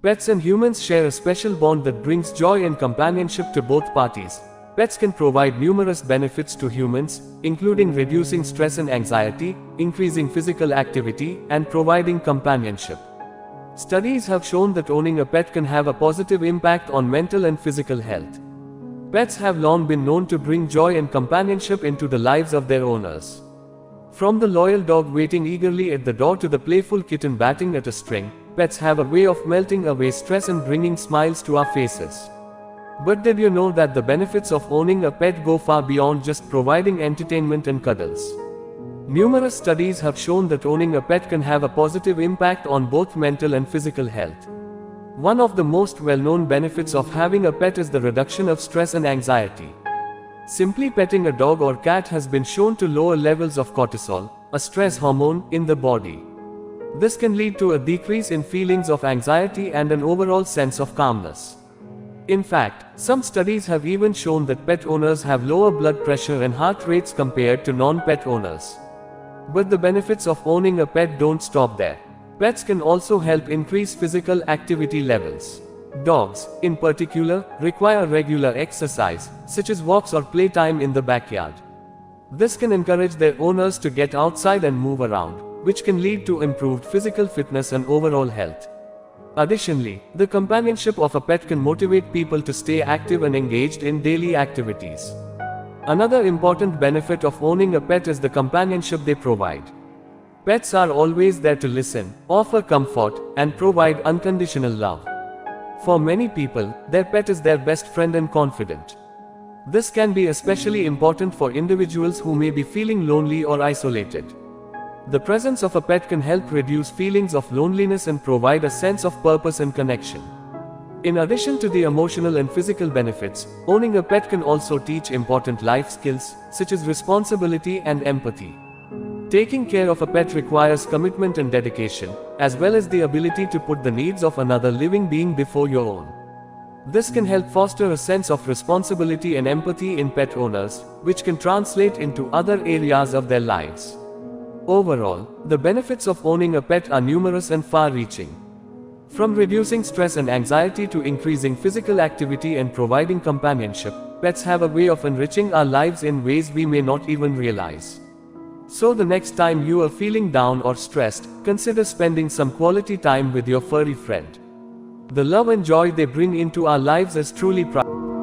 Pets and humans share a special bond that brings joy and companionship to both parties. Pets can provide numerous benefits to humans, including reducing stress and anxiety, increasing physical activity, and providing companionship. Studies have shown that owning a pet can have a positive impact on mental and physical health. Pets have long been known to bring joy and companionship into the lives of their owners. From the loyal dog waiting eagerly at the door to the playful kitten batting at a string, pets have a way of melting away stress and bringing smiles to our faces. But did you know that the benefits of owning a pet go far beyond just providing entertainment and cuddles? Numerous studies have shown that owning a pet can have a positive impact on both mental and physical health. One of the most well-known benefits of having a pet is the reduction of stress and anxiety. Simply petting a dog or cat has been shown to lower levels of cortisol, a stress hormone, in the body. This can lead to a decrease in feelings of anxiety and an overall sense of calmness. In fact, some studies have even shown that pet owners have lower blood pressure and heart rates compared to non-pet owners. But the benefits of owning a pet don't stop there. Pets can also help increase physical activity levels. Dogs, in particular, require regular exercise, such as walks or playtime in the backyard. This can encourage their owners to get outside and move around, which can lead to improved physical fitness and overall health. Additionally, the companionship of a pet can motivate people to stay active and engaged in daily activities. Another important benefit of owning a pet is the companionship they provide. Pets are always there to listen, offer comfort, and provide unconditional love. For many people, their pet is their best friend and confidant. This can be especially important for individuals who may be feeling lonely or isolated. The presence of a pet can help reduce feelings of loneliness and provide a sense of purpose and connection. In addition to the emotional and physical benefits, owning a pet can also teach important life skills, such as responsibility and empathy. Taking care of a pet requires commitment and dedication, as well as the ability to put the needs of another living being before your own. This can help foster a sense of responsibility and empathy in pet owners, which can translate into other areas of their lives. Overall, the benefits of owning a pet are numerous and far-reaching. From reducing stress and anxiety to increasing physical activity and providing companionship, pets have a way of enriching our lives in ways we may not even realize. So the next time you are feeling down or stressed, consider spending some quality time with your furry friend. The love and joy they bring into our lives is truly priceless.